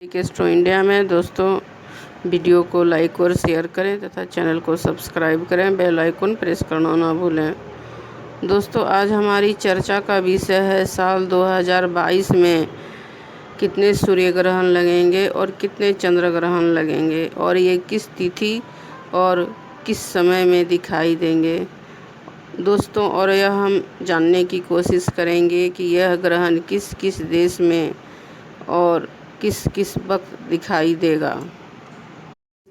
Astro India में दोस्तों video को लाइक और शेयर करें तथा चैनल को सब्सक्राइब करें, बेल आइकन प्रेस करना ना भूलें। दोस्तों आज हमारी चर्चा का विषय है साल 2022 में कितने सूर्य ग्रहण लगेंगे और कितने चंद्र ग्रहण लगेंगे और ये किस तिथि और किस समय में दिखाई देंगे दोस्तों। और यह हम जानने की कोशिश करेंगे कि यह ग्रहण किस किस देश में और किस किस वक्त दिखाई देगा।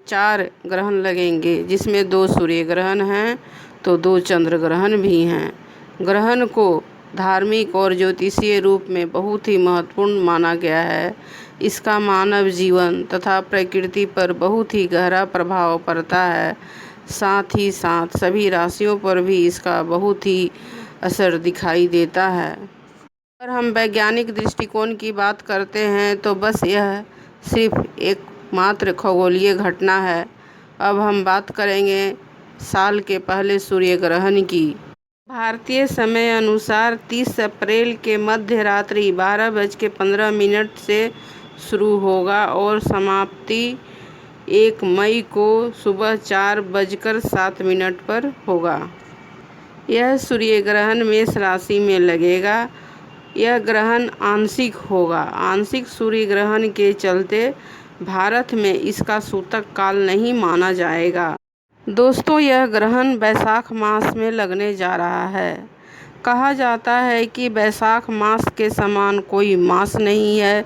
4 ग्रहण लगेंगे जिसमें 2 सूर्य ग्रहण हैं तो 2 चंद्र ग्रहण भी हैं। ग्रहण को धार्मिक और ज्योतिषीय रूप में बहुत ही महत्वपूर्ण माना गया है। इसका मानव जीवन तथा प्रकृति पर बहुत ही गहरा प्रभाव पड़ता है। साथ ही साथ सभी राशियों पर भी इसका बहुत ही असर दिखाई देता है। अगर हम वैज्ञानिक दृष्टिकोण की बात करते हैं तो बस यह सिर्फ एक मात्र खगोलीय घटना है। अब हम बात करेंगे साल के पहले सूर्य ग्रहण की। भारतीय समय अनुसार 30 अप्रैल के मध्य रात्रि 12:15 से शुरू होगा और समाप्ति 1 मई को सुबह 4:07 पर होगा। यह सूर्य ग्रहण मेष राशि में लगेगा। यह ग्रहण आंशिक होगा। आंशिक सूर्य ग्रहण के चलते भारत में इसका सूतक काल नहीं माना जाएगा। दोस्तों यह ग्रहण वैशाख मास में लगने जा रहा है। कहा जाता है कि वैशाख मास के समान कोई मास नहीं है,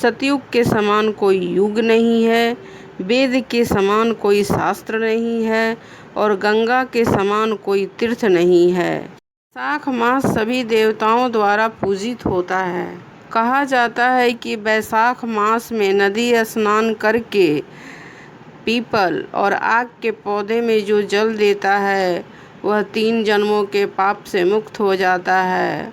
सतयुग के समान कोई युग नहीं है, वेद के समान कोई शास्त्र नहीं है और गंगा के समान कोई तीर्थ नहीं है। वैशाख मास सभी देवताओं द्वारा पूजित होता है। कहा जाता है कि वैशाख मास में नदी स्नान करके पीपल और आग के पौधे में जो जल देता है वह 3 जन्मों के पाप से मुक्त हो जाता है।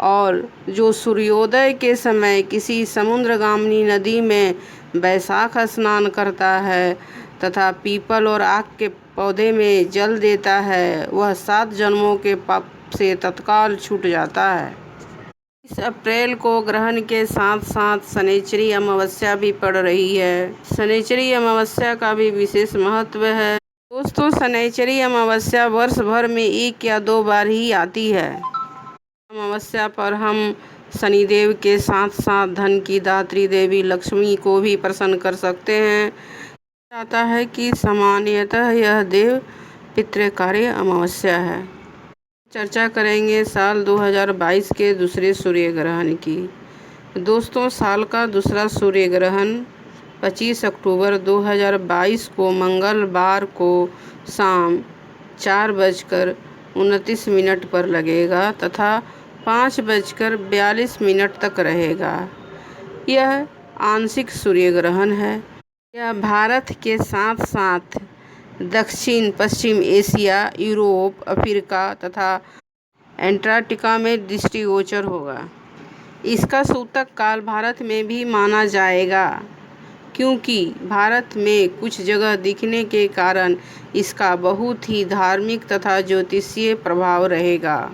और जो सूर्योदय के समय किसी समुद्रगामिनी नदी में वैशाख स्नान करता है तथा पीपल और आग के पौधे में जल देता है वह 7 जन्मों के पाप से तत्काल छूट जाता है। 30 अप्रैल को ग्रहण के साथ साथ शनैश्चरी अमावस्या भी पड़ रही है। शनैश्चरी अमावस्या का भी विशेष महत्व है। दोस्तों शनैश्चरी अमावस्या वर्ष भर में 1 या 2 बार ही आती है। अमावस्या पर हम शनिदेव के साथ साथ धन की दात्री देवी लक्ष्मी को भी प्रसन्न कर सकते हैं। जाता है कि सामान्यतः यह देव पितृकार्य अमावस्या है। चर्चा करेंगे साल 2022 के दूसरे सूर्य ग्रहण की। दोस्तों साल का दूसरा सूर्य ग्रहण 25 अक्टूबर 2022 को मंगलवार को शाम 4:29 पर लगेगा तथा 5:42 तक रहेगा। यह आंशिक सूर्य ग्रहण है। यह भारत के साथ साथ दक्षिण पश्चिम एशिया, यूरोप, अफ्रीका तथा एंटार्कटिका में दृष्टिगोचर होगा। इसका सूतक काल भारत में भी माना जाएगा क्योंकि भारत में कुछ जगह दिखने के कारण इसका बहुत ही धार्मिक तथा ज्योतिषीय प्रभाव रहेगा।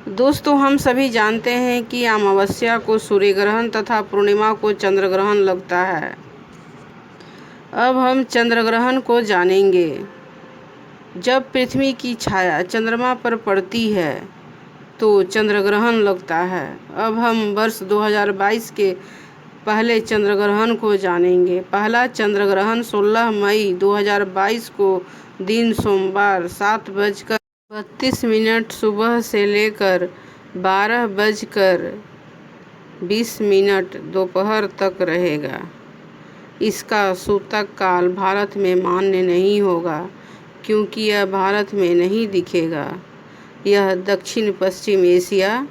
दोस्तों हम सभी जानते हैं कि अमावस्या को सूर्य ग्रहण तथा पूर्णिमा को चंद्र ग्रहण लगता है। अब हम चंद्र ग्रहण को जानेंगे। जब पृथ्वी की छाया चंद्रमा पर पड़ती है तो चंद्र ग्रहण लगता है। अब हम वर्ष 2022 के पहले चंद्र ग्रहण को जानेंगे। पहला चंद्र ग्रहण 16 मई 2022 को दिन सोमवार 7:32 सुबह से लेकर 12:20 दोपहर तक रहेगा। इसका सूतक काल भारत में मान्य नहीं होगा क्योंकि यह भारत में नहीं दिखेगा। यह दक्षिण पश्चिम एशिया,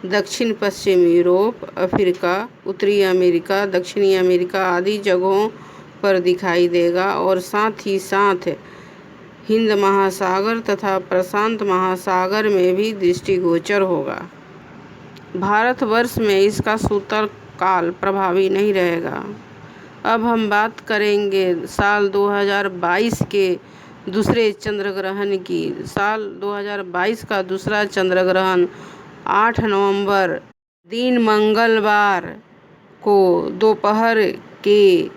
दक्षिण पश्चिम यूरोप, अफ्रीका, उत्तरी अमेरिका, दक्षिणी अमेरिका आदि जगहों पर दिखाई देगा और साथ ही साथ हिंद महासागर तथा प्रशांत महासागर में भी दृष्टिगोचर होगा। भारतवर्ष में इसका सूतक काल प्रभावी नहीं रहेगा। अब हम बात करेंगे साल 2022 के दूसरे चंद्र ग्रहण की। साल 2022 का दूसरा चंद्र ग्रहण 8 नवंबर दिन मंगलवार को दोपहर के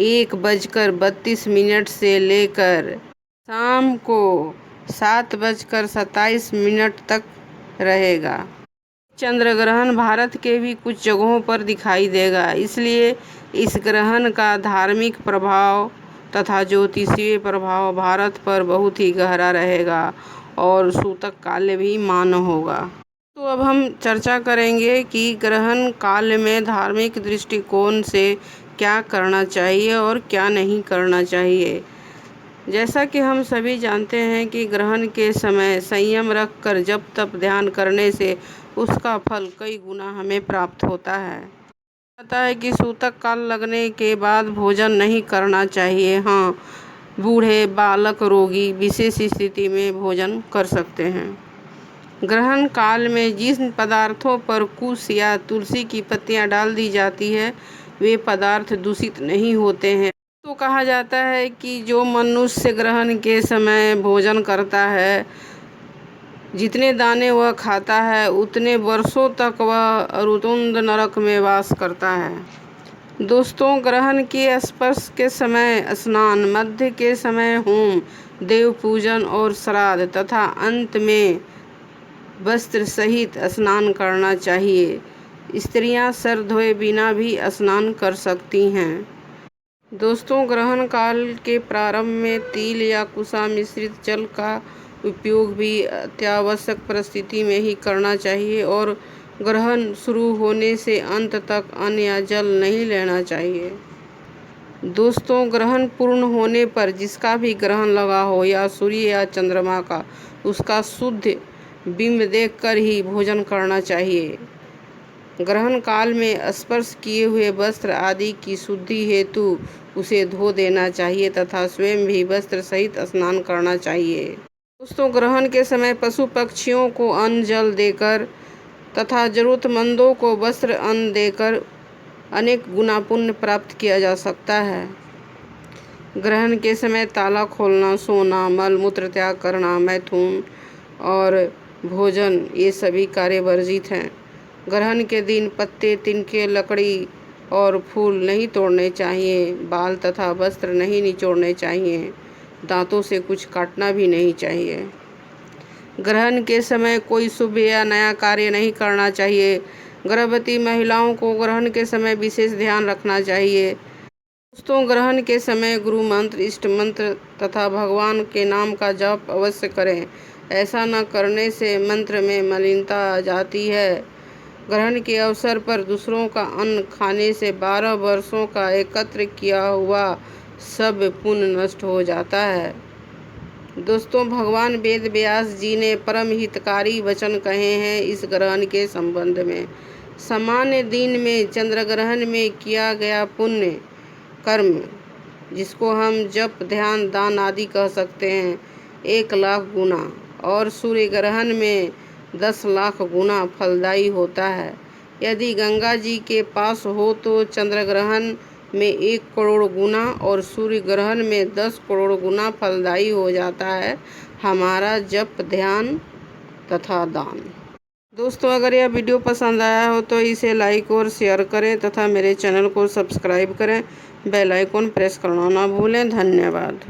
1:32 से लेकर शाम को 7:27 तक रहेगा। चंद्र ग्रहण भारत के भी कुछ जगहों पर दिखाई देगा, इसलिए इस ग्रहण का धार्मिक प्रभाव तथा ज्योतिषीय प्रभाव भारत पर बहुत ही गहरा रहेगा और सूतक काल भी मान्य होगा। तो अब हम चर्चा करेंगे कि ग्रहण काल में धार्मिक दृष्टिकोण से क्या करना चाहिए और क्या नहीं करना चाहिए। जैसा कि हम सभी जानते हैं कि ग्रहण के समय संयम रखकर जप तप ध्यान करने से उसका फल कई गुना हमें प्राप्त होता है। पता है कि सूतक काल लगने के बाद भोजन नहीं करना चाहिए। हाँ, बूढ़े, बालक, रोगी विशेष स्थिति में भोजन कर सकते हैं। ग्रहण काल में जिन पदार्थों पर कुश या तुलसी की पत्तियां डाल दी जाती है वे पदार्थ दूषित नहीं होते हैं। तो कहा जाता है कि जो मनुष्य ग्रहण के समय भोजन करता है, जितने दाने वह खाता है उतने वर्षों तक वह अरुतुंड नरक में वास करता है। दोस्तों, ग्रहण के स्पर्श के समय स्नान, मध्य के समय होम, देव पूजन और श्राद्ध तथा अंत में वस्त्र सहित स्नान करना चाहिए। स्त्रियां सर धोए बिना भी स्नान कर सकती हैं। दोस्तों, ग्रहण काल के प्रारंभ में तिल या कुशा मिश्रित जल का उपयोग भी अत्यावश्यक परिस्थिति में ही करना चाहिए और ग्रहण शुरू होने से अंत तक अन्न या जल नहीं लेना चाहिए। दोस्तों, ग्रहण पूर्ण होने पर जिसका भी ग्रहण लगा हो या सूर्य या चंद्रमा का, उसका शुद्ध बिंब देखकर ही भोजन करना चाहिए। ग्रहण काल में स्पर्श किए हुए वस्त्र आदि की शुद्धि हेतु उसे धो देना चाहिए तथा स्वयं भी वस्त्र सहित स्नान करना चाहिए। दोस्तों, ग्रहण के समय पशु पक्षियों को अन्न जल देकर तथा जरूरतमंदों को वस्त्र अन्न देकर अनेक गुना पुण्य प्राप्त किया जा सकता है। ग्रहण के समय ताला खोलना, सोना, मल मूत्र त्याग करना, मैथुन और भोजन ये सभी कार्य वर्जित हैं। ग्रहण के दिन पत्ते, तिनके, लकड़ी और फूल नहीं तोड़ने चाहिए। बाल तथा वस्त्र नहीं निचोड़ने चाहिए। दांतों से कुछ काटना भी नहीं चाहिए। ग्रहण के समय कोई शुभ या नया कार्य नहीं करना चाहिए। गर्भवती महिलाओं को ग्रहण के समय विशेष ध्यान रखना चाहिए। दोस्तों, ग्रहण के समय गुरु मंत्र, इष्ट मंत्र तथा भगवान के नाम का जप अवश्य करें। ऐसा न करने से मंत्र में मलिनता आ जाती है। ग्रहण के अवसर पर दूसरों का अन्न खाने से 12 वर्षों का एकत्र किया हुआ सब पुण्य नष्ट हो जाता है। दोस्तों, भगवान वेद व्यास जी ने परम हितकारी वचन कहे हैं इस ग्रहण के संबंध में। सामान्य दिन में चंद्र ग्रहण में किया गया पुण्य कर्म, जिसको हम जप, ध्यान, दान आदि कह सकते हैं, 1 लाख गुना और सूर्य ग्रहण में 10 लाख गुना फलदायी होता है। यदि गंगा जी के पास हो तो चंद्र ग्रहण में 1 करोड़ गुना और सूर्य ग्रहण में 10 करोड़ गुना फलदायी हो जाता है हमारा जप, ध्यान तथा दान। दोस्तों, अगर यह वीडियो पसंद आया हो तो इसे लाइक और शेयर करें तथा मेरे चैनल को सब्सक्राइब करें। बेल आइकन प्रेस करना ना भूलें। धन्यवाद।